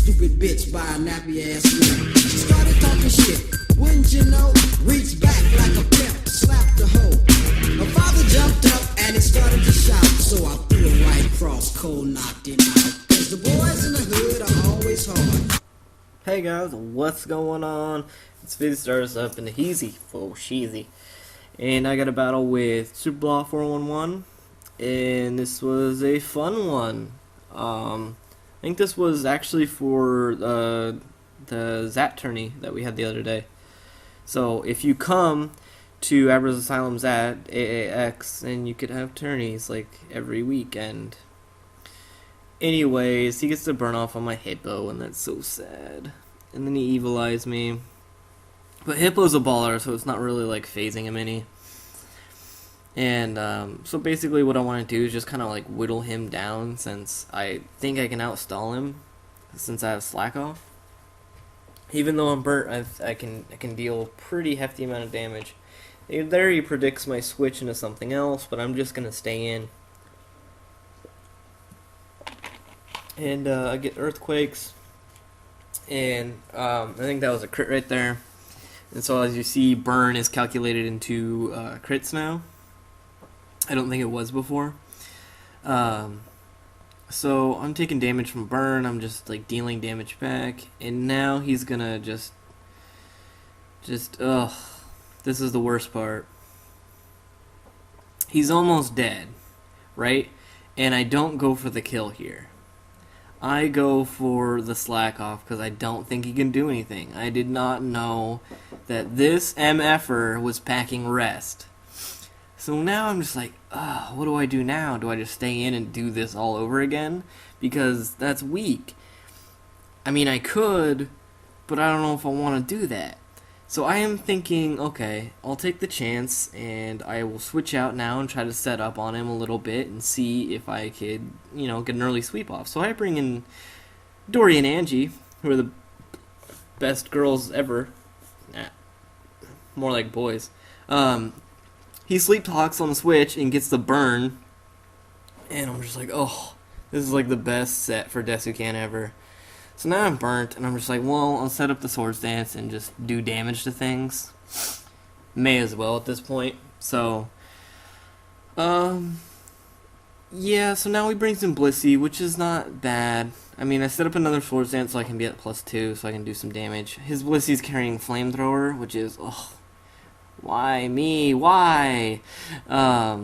stupid bitch by a nappy ass nigga. Started talking shit, wouldn't you know? Reached back like a pimp, slapped the hoe. My father jumped up and he started to shout, so I threw it right across, cold knocked him out. Cause the boys in the hood are always hard. Hey guys, what's going on? It's Fizz starts up in the Heezy, full sheezy. And I got a battle with superblah411, and this was a fun one. I think this was actually for the Zat tourney that we had the other day. So if you come to Abra's Asylum Zat, AAX, then you could have tourneys like every weekend. Anyways, he gets to burn off on my Hippo, and that's so sad. And then he evilized me. But Hippo's a baller, so it's not really like phasing him any. And so basically what I want to do is just kind of like whittle him down, since I think I can outstall him, since I have slack off. Even though I'm burnt, I can deal a pretty hefty amount of damage. There he predicts my switch into something else, but I'm just gonna stay in. And I get earthquakes, and I think that was a crit right there. And so as you see, burn is calculated into crits now. I don't think it was before. So I'm taking damage from burn. I'm just like dealing damage back, and now he's gonna just ugh. This is the worst part. He's almost dead, right? And I don't go for the kill here. I go for the slack off because I don't think he can do anything. I did not know that this MFer was packing rest. So now I'm just like, what do I do now? Do I just stay in and do this all over again? Because that's weak. I mean, I could, but I don't know if I want to do that. So I am thinking, okay, I'll take the chance, and I will switch out now and try to set up on him a little bit and see if I could, you know, get an early sweep off. So I bring in Dory and Angie, who are the best girls ever. Nah, more like boys. He sleep talks on the switch and gets the burn, and I'm just like, oh, this is like the best set for Desukan ever. So now I'm burnt, and I'm just like, well, I'll set up the Swords Dance and just do damage to things. May as well at this point. So, yeah, so now he brings in Blissey, which is not bad. I mean, I set up another Swords Dance so I can be at +2, so I can do some damage. His Blissey's carrying Flamethrower, which is, ugh, why me? Why? But,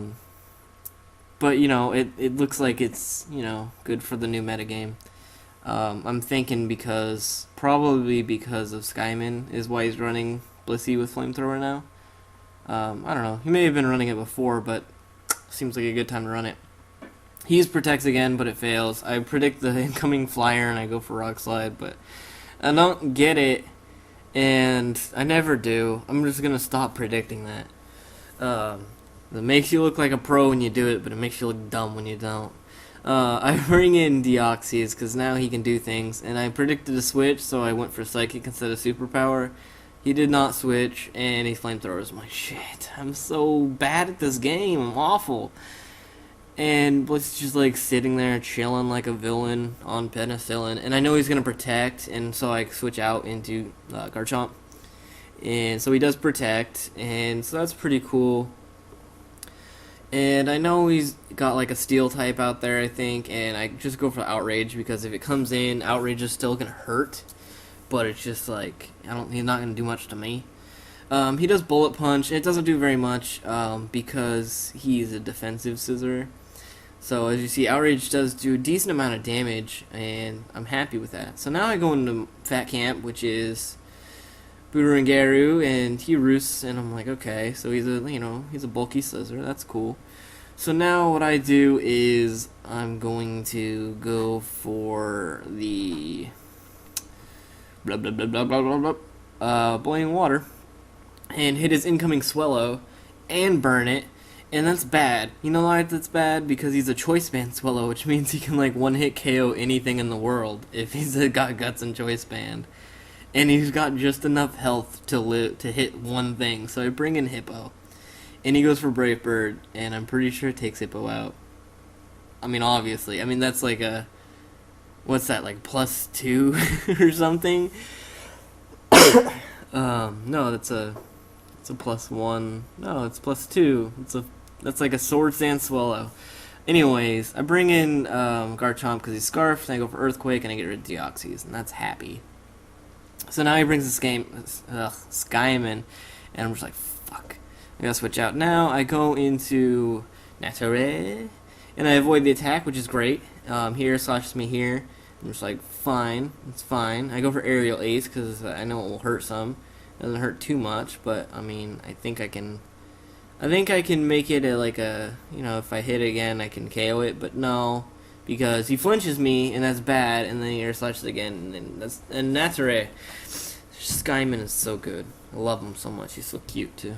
you know, it looks like it's, you know, good for the new metagame. I'm thinking probably because of Skyman is why he's running Blissey with Flamethrower now. I don't know. He may have been running it before, but seems like a good time to run it. He protects again, but it fails. I predict the incoming flyer, and I go for Rock Slide, but I don't get it, and I never do. I'm just going to stop predicting that. It makes you look like a pro when you do it, but it makes you look dumb when you don't. I bring in Deoxys because now he can do things, and I predicted a switch, so I went for Psychic instead of Superpower. He did not switch, and he Flamethrowers my shit. I'm so bad at this game. I'm awful. And Blitz just like sitting there chilling like a villain on penicillin, and I know he's gonna protect, and so I switch out into Garchomp, and so he does protect, and so that's pretty cool. And I know he's got like a steel type out there, I think, and I just go for Outrage because if it comes in, Outrage is still gonna hurt, but it's just like he's not gonna do much to me. He does Bullet Punch, and it doesn't do very much because he's a defensive scissor. So as you see, Outrage does do a decent amount of damage, and I'm happy with that. So now I go into Fat Camp, which is Budorangaru, and he roosts, and I'm like, okay, so he's a bulky scissor, that's cool. So now what I do is I'm going to go for the blah blah blah blah blah blah blah boiling water and hit his incoming Swellow and burn it, and that's bad. You know why that's bad? Because he's a Choice Band Swellow, which means he can like one-hit KO anything in the world if he's got Guts and Choice Band. And he's got just enough health to hit one thing. So I bring in Hippo, and he goes for Brave Bird, and I'm pretty sure it takes Hippo out. I mean, obviously. I mean, that's like a what's that, like +2 or something? No, it's a +1. No, it's +2. That's like a Sword Sand Swellow. Anyways, I bring in Garchomp because he's Scarfed, and I go for Earthquake, and I get rid of Deoxys, and that's happy. So now he brings the Skyman, and I'm just like, fuck. I gotta switch out now. I go into Nature, and I avoid the attack, which is great. Here slashes me here. I'm just like, fine, it's fine. I go for Aerial Ace because I know it will hurt some. It doesn't hurt too much, but I mean, I think I can make it if I hit again, I can KO it. But no, because he flinches me, and that's bad. And then he air slashes again, and Nature. Skyman is so good. I love him so much. He's so cute too.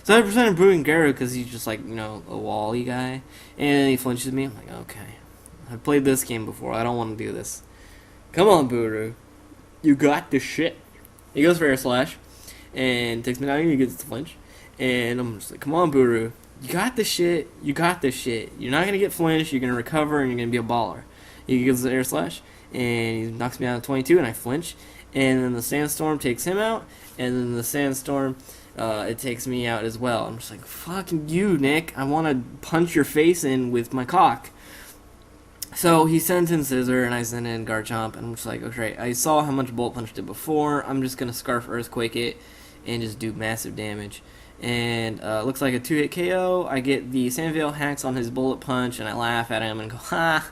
So I presented Brewing Garu because he's just like, a wally guy. And then he flinches me. I'm like, okay. I've played this game before. I don't want to do this. Come on, Buru. You got the shit. He goes for Air Slash. And takes me down here. He gets the flinch. And I'm just like, come on, Buru. You got the shit. You got this shit. You're not going to get flinched. You're going to recover. And you're going to be a baller. He gives the Air Slash. And he knocks me down to 22. And I flinch. And then the Sandstorm takes him out. And then the Sandstorm... it takes me out as well. I'm just like, fuck you, Nick. I want to punch your face in with my cock. So he sends in Scissor, and I send in Garchomp, and I'm just like, okay, I saw how much Bullet Punch did before. I'm just going to Scarf Earthquake it and just do massive damage. And looks like a 2-hit KO. I get the Sandvale hacks on his Bullet Punch, and I laugh at him and go, ha,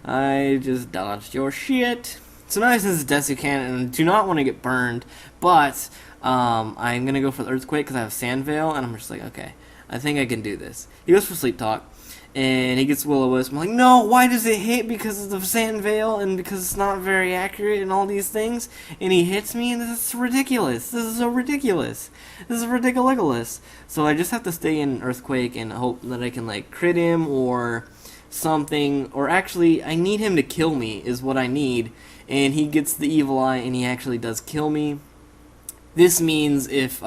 I just dodged your shit. So now he sends Desicant, and I do not want to get burned, but... I'm going to go for the Earthquake because I have Sand Veil, and I'm just like, okay, I think I can do this. He goes for Sleep Talk, and he gets Will-O-Wisp. I'm like, no, why does it hit? Because of the Sand Veil, and because it's not very accurate, and all these things, and he hits me, and this is ridiculous. This is so ridiculous. This is ridiculous. So I just have to stay in Earthquake and hope that I can, crit him, or something, or actually, I need him to kill me, is what I need, and he gets the Evil Eye, and he actually does kill me. This means if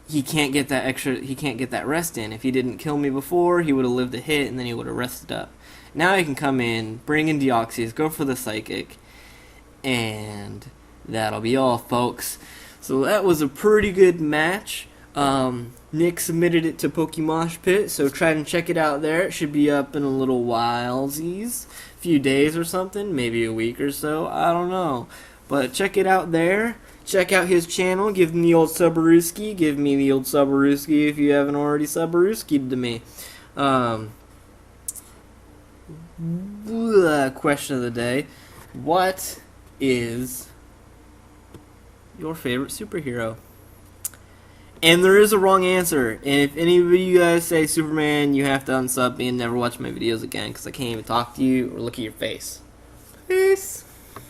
he can't get that rest in. If he didn't kill me before, he would have lived a hit, and then he would have rested up. Now I can come in, bring in Deoxys, go for the Psychic, and that'll be all, folks. So that was a pretty good match. Nick submitted it to Pokemosh Pit, so try and check it out there. It should be up in a little whilesies, a few days or something, maybe a week or so, I don't know. But check it out there. Check out his channel. Give him the old Subarooski. Give me the old Subarooski if you haven't already Subarooskied to me. Question of the day. What is your favorite superhero? And there is a wrong answer. And if any of you guys say Superman, you have to unsub me and never watch my videos again because I can't even talk to you or look at your face. Peace.